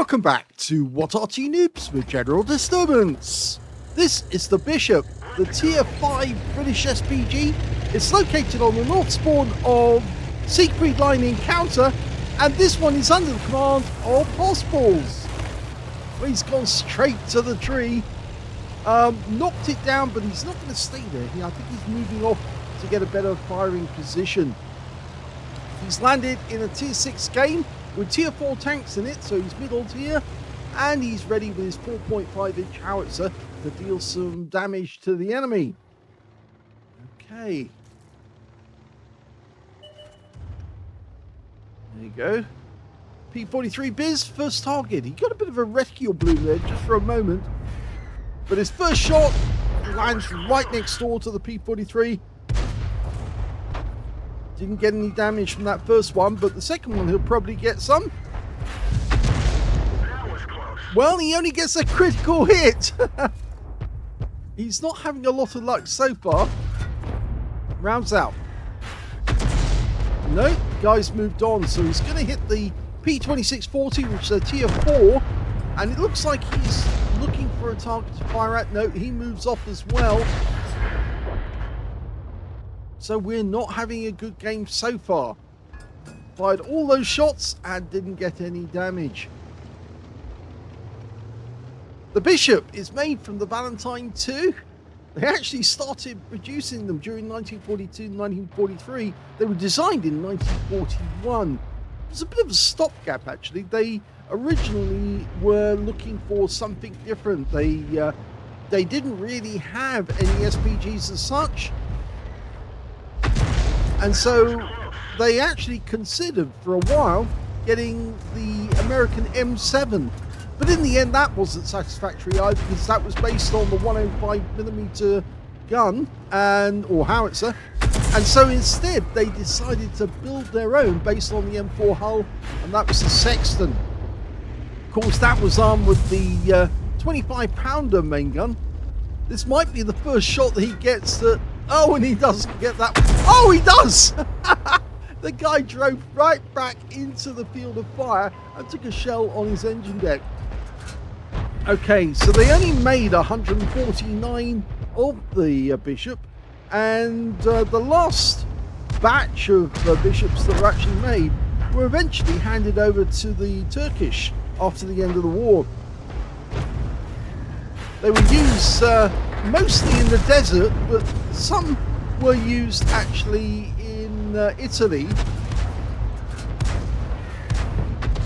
Welcome back to What Arty Noobs with General Disturbance. This is the Bishop, the Tier 5 British SPG. It's located on the north spawn of Siegfried Line Encounter, and this one is under the command of hossballs. Well, he's gone straight to the tree, knocked it down, but he's not going to stay there. I think he's moving off to get a better firing position. He's landed in a Tier 6 game with Tier 4 tanks in it, so he's middle tier, and he's ready with his 4.5-inch howitzer to deal some damage to the enemy. Okay. There you go. P43 Biz, first target. He got a bit of a reticule bloom there just for a moment, but his first shot lands right next door to the P43. Didn't get any damage from that first one, but the second one he'll probably get some. That was close. Well, he only gets a critical hit. He's not having a lot of luck so far. Rounds out. No, guy's moved on, so he's going to hit the P2640, which is a Tier 4, and it looks like he's looking for a target to fire at. No, he moves off as well. So we're not having a good game so far. Fired all those shots and didn't get any damage. The Bishop is made from the Valentine II. They actually started producing them during 1942 and 1943. They were designed in 1941. It was a bit of a stopgap, actually. They originally were looking for something different. They didn't really have any SPGs as such. And so they actually considered for a while getting the American M7. But in the end, that wasn't satisfactory either, because that was based on the 105mm gun or howitzer. And so instead, they decided to build their own based on the M4 hull, and that was the Sexton. Of course, that was armed with the 25-pounder main gun. This might be the first shot that he gets that... Oh, and he doesn't get that. Oh, he does! The guy drove right back into the field of fire and took a shell on his engine deck. Okay, so they only made 149 of the Bishop, and the last batch of Bishops that were actually made were eventually handed over to the Turkish after the end of the war. They were used mostly in the desert, but some were used actually in Italy.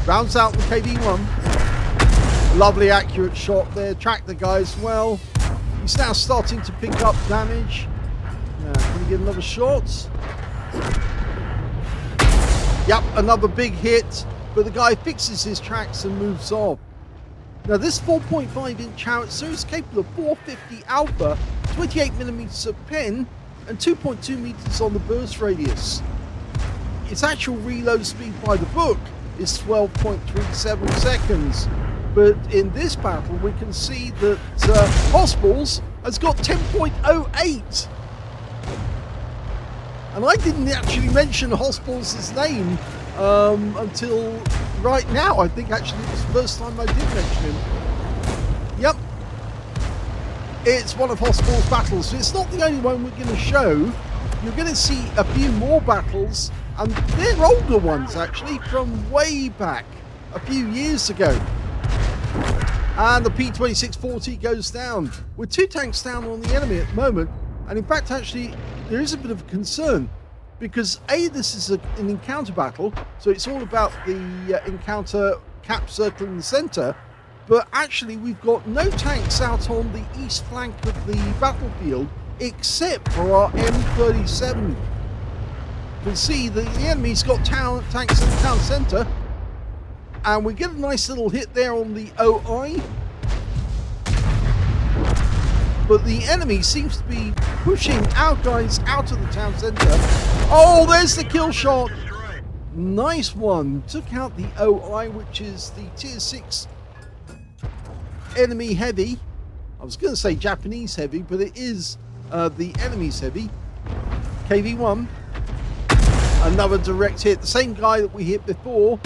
Rounds out the KV-1. Lovely accurate shot there, tracked the guy as well. He's now starting to pick up damage. Can we get another shot? Yep, another big hit, but the guy fixes his tracks and moves off. Now this 4.5-inch howitzer is capable of 450 alpha, 28mm of pen, and 2.2 meters on the burst radius. Its actual reload speed by the book is 12.37 seconds, but in this battle we can see that hossballs has got 10.08. And I didn't actually mention hossballs' name until right now. I think actually it was the first time I did mention him. Yep. It's one of hossballs' battles. It's not the only one we're going to show. You're going to see a few more battles, and they're older ones actually, from way back a few years ago. And the P2640 goes down with 2 tanks down on the enemy at the moment. And in fact, actually, there is a bit of a concern, because A, this is an encounter battle, so it's all about the encounter cap circle in the center, but actually we've got no tanks out on the east flank of the battlefield except for our M37. You can see the enemy's got tanks in the town center, and we get a nice little hit there on the OI. But the enemy seems to be pushing our guys out of the town centre. Oh, there's the kill shot. Nice one. Took out the OI, which is the Tier 6 enemy heavy. I was going to say Japanese heavy, but it is the enemy's heavy. KV-1. Another direct hit. The same guy that we hit before.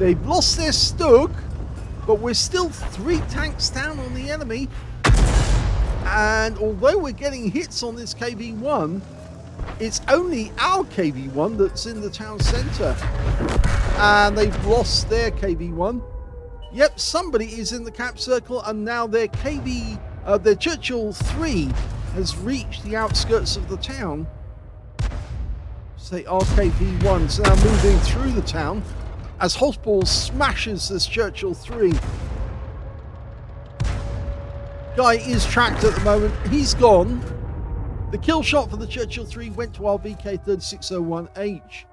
They've lost their Stug, but we're still 3 tanks down on the enemy. And although we're getting hits on this KV-1, it's only our KV-1 that's in the town centre. And they've lost their KV-1. Yep, somebody is in the cap circle, and now their their Churchill 3 has reached the outskirts of the town. Say our KV-1's now moving through the town as hossballs smashes this Churchill 3. Guy is tracked at the moment. He's gone. The kill shot for the Churchill 3 went to our VK3601H.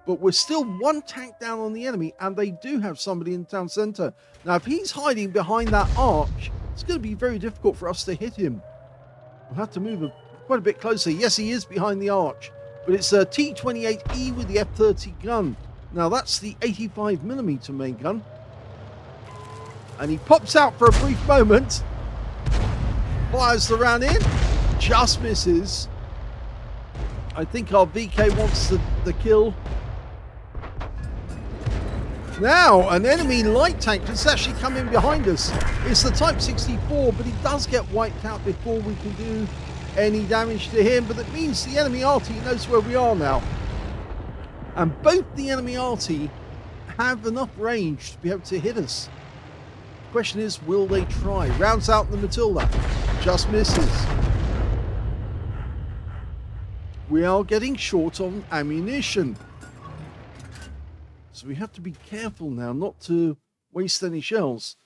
But we're still 1 tank down on the enemy, and they do have somebody in the town centre. Now, if he's hiding behind that arch, it's going to be very difficult for us to hit him. We'll have to move quite a bit closer. Yes, he is behind the arch, but it's a T28E with the F30 gun. Now, that's the 85mm main gun. And he pops out for a brief moment, fires the round in, just misses. I think our VK wants the kill. Now, an enemy light tank is actually coming behind us. It's the Type 64, but he does get wiped out before we can do any damage to him. But that means the enemy Arty knows where we are now. And both the enemy Arty have enough range to be able to hit us. The question is, will they try? Rounds out the Matilda. Just misses. We are getting short on ammunition. So we have to be careful now not to waste any shells.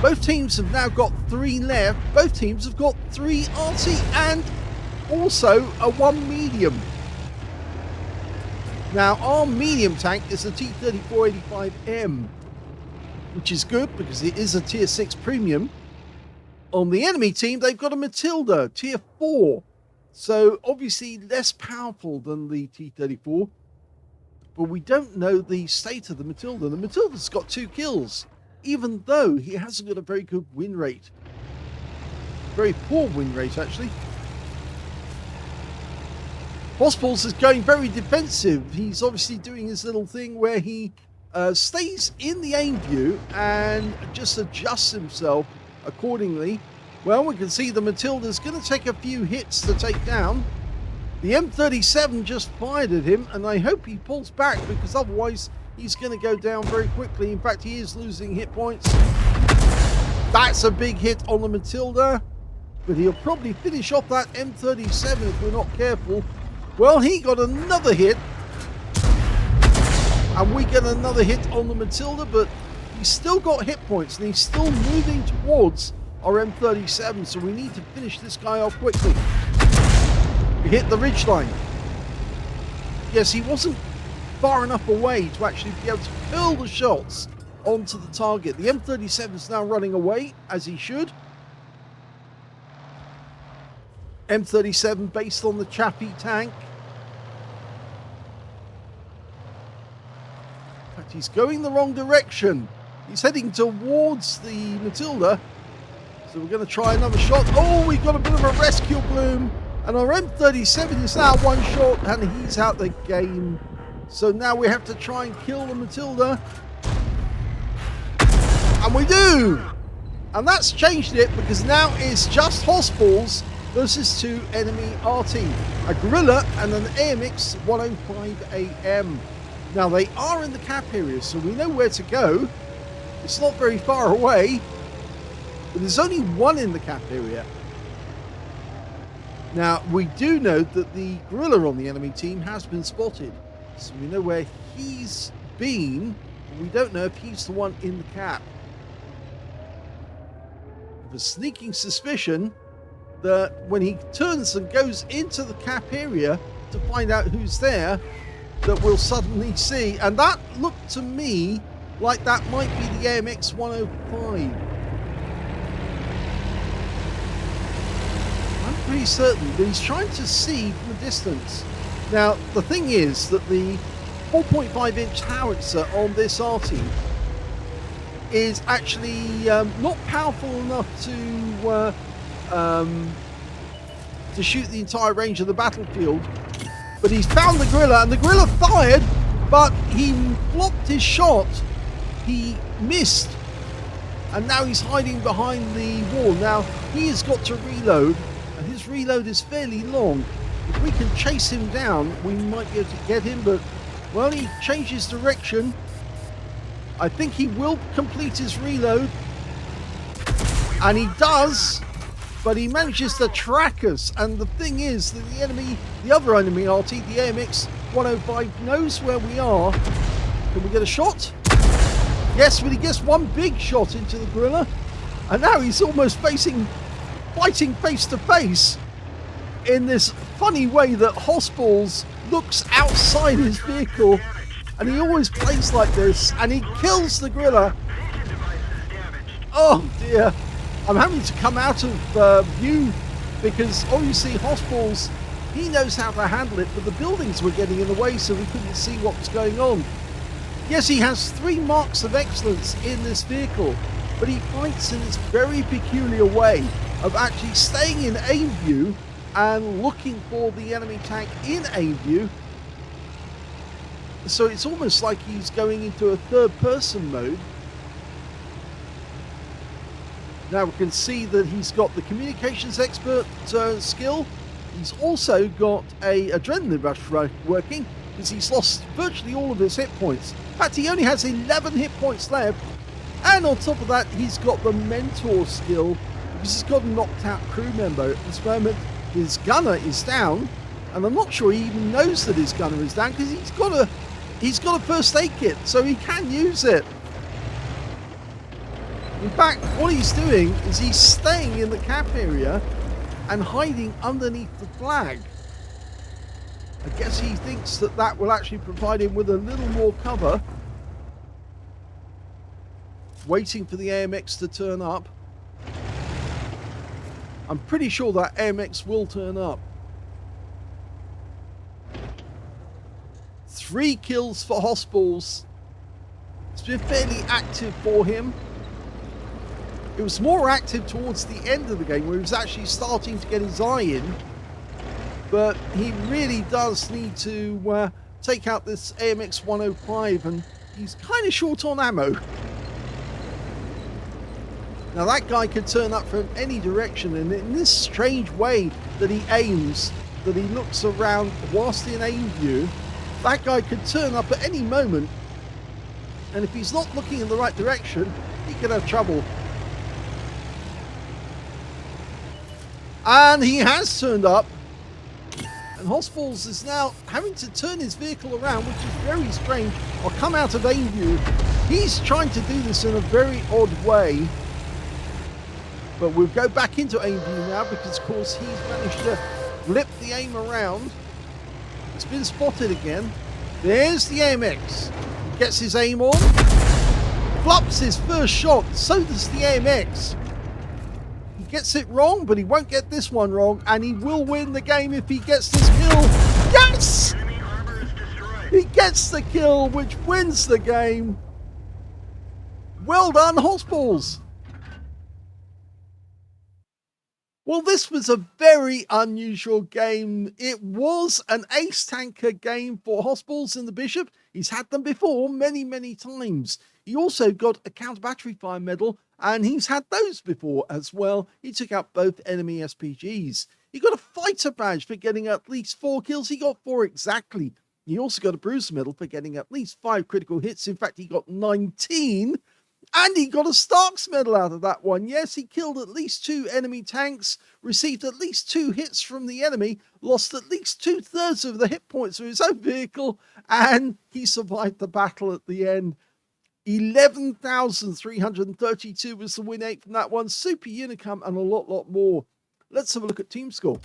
Both teams have now got 3 left. Both teams have got 3 Arty and also a 1 medium. Now our medium tank is a T3485M, which is good because it is a tier 6 premium. On the enemy team, they've got a Matilda, tier 4. So obviously less powerful than the T34. But we don't know the state of the Matilda. The Matilda's got 2 kills, even though he hasn't got a very good win rate. Very poor win rate, actually. hossballs is going very defensive. He's obviously doing his little thing where he stays in the aim view and just adjusts himself accordingly. Well, we can see the Matilda's going to take a few hits to take down. The M37 just fired at him, and I hope he pulls back because otherwise he's going to go down very quickly. In fact, he is losing hit points. That's a big hit on the Matilda, but he'll probably finish off that M37 if we're not careful. Well, he got another hit, and we get another hit on the Matilda, but he's still got hit points, and he's still moving towards our M37, so we need to finish this guy off quickly. We hit the ridgeline. Yes, he wasn't far enough away to actually be able to hurl the shots onto the target. The M37 is now running away, as he should. M37 based on the Chappie tank. In fact, he's going the wrong direction. He's heading towards the Matilda. So we're going to try another shot. Oh, we've got a bit of a rescue bloom. And our M37 is now 1 shot, and he's out the game. So now we have to try and kill the Matilda. And we do! And that's changed it, because now it's just hossballs versus 2 enemy Arty. A Gorilla and an AMX 105AM. Now they are in the cap area, so we know where to go. It's not very far away. But there's only 1 in the cap area. Now, we do know that the Gorilla on the enemy team has been spotted. So we know where he's been, but we don't know if he's the one in the cap. I have a sneaking suspicion that when he turns and goes into the cap area to find out who's there, that we'll suddenly see. And that looked to me like that might be the AMX 105. Pretty certain that he's trying to see from a distance. Now, the thing is that the 4.5-inch howitzer on this Arty is actually not powerful enough to shoot the entire range of the battlefield. But he's found the Gorilla, and the Gorilla fired, but he flopped his shot he missed. And now he's hiding behind the wall. Now, he has got to reload, and his reload is fairly long. If we can chase him down, we might be able to get him, but, well, he changes direction. I think he will complete his reload. And he does, but he manages to track us. And the thing is that the enemy, the other enemy, Arty, the AMX 105, knows where we are. Can we get a shot? Yes, but he gets one big shot into the gorilla. And now he's almost fighting face to face in this funny way that hossballs looks outside his vehicle. And he always plays like this. And he kills the gorilla. Oh dear. I'm having to come out of view because obviously hossballs, he knows how to handle it, but the buildings were getting in the way, so we couldn't see what was going on. Yes, he has 3 marks of excellence in this vehicle, but he fights in this very peculiar way of actually staying in aim view and looking for the enemy tank in aim view. So it's almost like he's going into a third-person mode. Now we can see that he's got the communications expert skill. He's also got a adrenaline rush working because he's lost virtually all of his hit points. In fact, he only has 11 hit points left. And on top of that, he's got the mentor skill because he's got a knocked out crew member. At this moment, his gunner is down. And I'm not sure he even knows that his gunner is down because he's got a first aid kit, so he can use it. In fact, what he's doing is he's staying in the cap area and hiding underneath the flag. I guess he thinks that that will actually provide him with a little more cover. Waiting for the AMX to turn up. I'm pretty sure that AMX will turn up. 3 kills for hossballs. It's been fairly active for him. It was more active towards the end of the game where he was actually starting to get his eye in. But he really does need to take out this AMX 105, and he's kind of short on ammo. Now that guy could turn up from any direction, and in this strange way that he aims, that he looks around whilst in aim view, that guy could turn up at any moment. And if he's not looking in the right direction, he could have trouble. And he has turned up. And hossballs is now having to turn his vehicle around, which is very strange, or come out of aim view. He's trying to do this in a very odd way. But we'll go back into aim view now because, of course, he's managed to flip the aim around. It's been spotted again. There's the AMX. He gets his aim on. Flops his first shot. So does the AMX. Gets it wrong, but he won't get this one wrong, and he will win the game if he gets this kill. Yes! He gets the kill, which wins the game. Well done, hossballs. Well, this was a very unusual game. It was an ace tanker game for hossballs in the Bishop. He's had them before many times. He also got a counter battery fire medal, and he's had those before as well. He took out both enemy SPGs. He got a fighter badge for getting at least 4 kills. He got 4 exactly. He also got a bruiser medal for getting at least 5 critical hits. In fact, he got 19. And he got a Starks medal out of that one. Yes, he killed at least 2 enemy tanks, received at least 2 hits from the enemy, lost at least 2/3 of the hit points of his own vehicle, and he survived the battle at the end. 11,332 was the win rate from that one. Super Unicum and a lot more. Let's have a look at team score.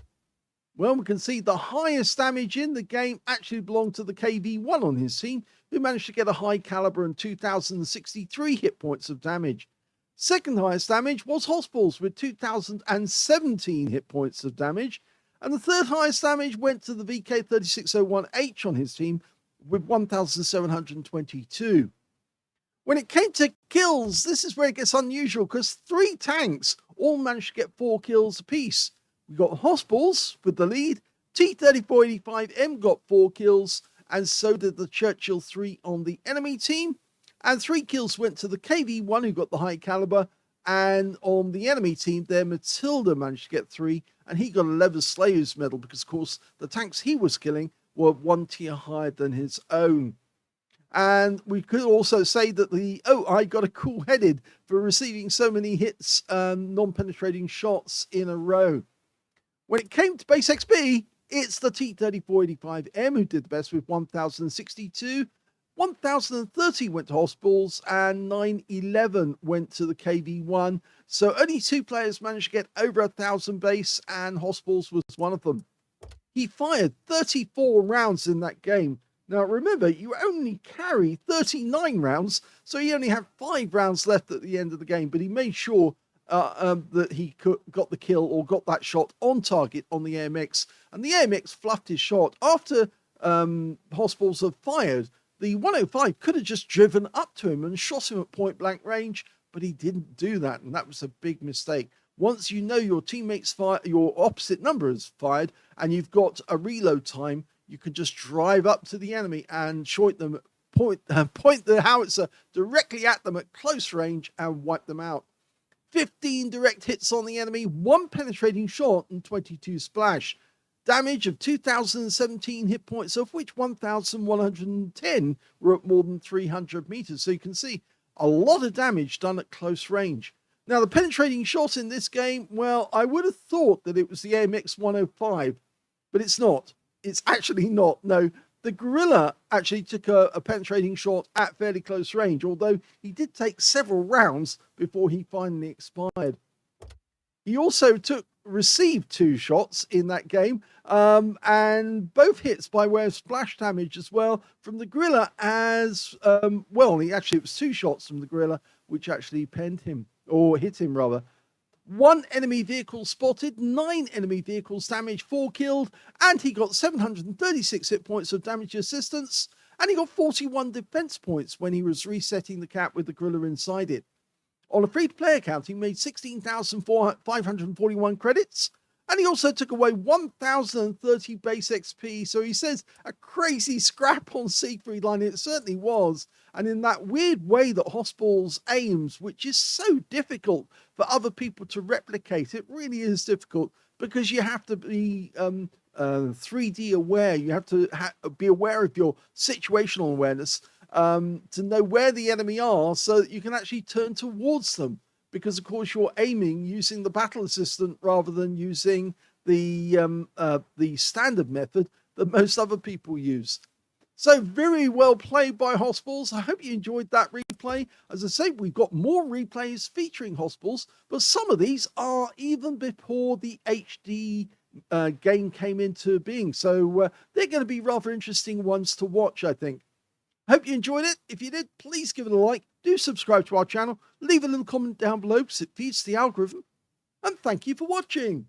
Well, we can see the highest damage in the game actually belonged to the KV1 on his team, who managed to get a high caliber and 2,063 hit points of damage. Second highest damage was hossballs with 2,017 hit points of damage. And the third highest damage went to the VK3601H on his team with 1,722. When it came to kills, this is where it gets unusual because 3 tanks all managed to get 4 kills apiece. We got hossballs with the lead, T-3485M got 4 kills, and so did the Churchill 3 on the enemy team. And 3 kills went to the KV-1, who got the high caliber. And on the enemy team there, Matilda managed to get 3, and he got a Leather Slayer's medal because, of course, the tanks he was killing were 1 tier higher than his own. And we could also say that the OI got a cool headed for receiving so many hits, non-penetrating shots in a row. When it came to base XP, it's the T-3485M who did the best with 1,062. 1,030 went to hossballs and 911 went to the KV-1. So only 2 players managed to get over 1,000 base, and hossballs was one of them. He fired 34 rounds in that game. Now remember, you only carry 39 rounds, so he only had 5 rounds left at the end of the game, but he made sure that he got the kill or got that shot on target on the AMX, and the AMX fluffed his shot. After hossballs had fired, the 105 could have just driven up to him and shot him at point blank range, but he didn't do that, and that was a big mistake. Once you know your teammates fire, your opposite number is fired, and you've got a reload time, you can just drive up to the enemy and point the howitzer directly at them at close range and wipe them out. 15 direct hits on the enemy, 1 penetrating shot, and 22 splash. Damage of 2,017 hit points, of which 1,110 were at more than 300 meters. So you can see a lot of damage done at close range. Now, the penetrating shot in this game, well, I would have thought that it was the AMX 105, but it's not. It's actually not. No, the Gorilla actually took a penetrating shot at fairly close range, although he did take several rounds before he finally expired. He also received 2 shots in that game, and both hits by way of splash damage as well from the Gorilla, as well. It was 2 shots from the Gorilla, which actually penned him, or hit him rather. 1 enemy vehicle spotted, 9 enemy vehicles damaged, 4 killed, and he got 736 hit points of damage assistance, and he got 41 defense points when he was resetting the cap with the Gorilla inside it. On a free-to-play account, he made 16,541 credits, and he also took away 1,030 base XP, so he says a crazy scrap on Siegfried Line. It certainly was, and in that weird way that hossballs aims, which is so difficult for other people to replicate. It really is difficult, because you have to be 3D aware. You have to be aware of your situational awareness, to know where the enemy are so that you can actually turn towards them, because of course you're aiming using the battle assistant rather than using the standard method that most other people use. So very well played by hossballs. I hope you enjoyed that replay. As I say, we've got more replays featuring hossballs, but some of these are even before the HD game came into being, so they're going to be rather interesting ones to watch, I think. Hope you enjoyed it. If you did, please give it a like. Do subscribe to our channel. Leave a little comment down below because it feeds the algorithm. And thank you for watching.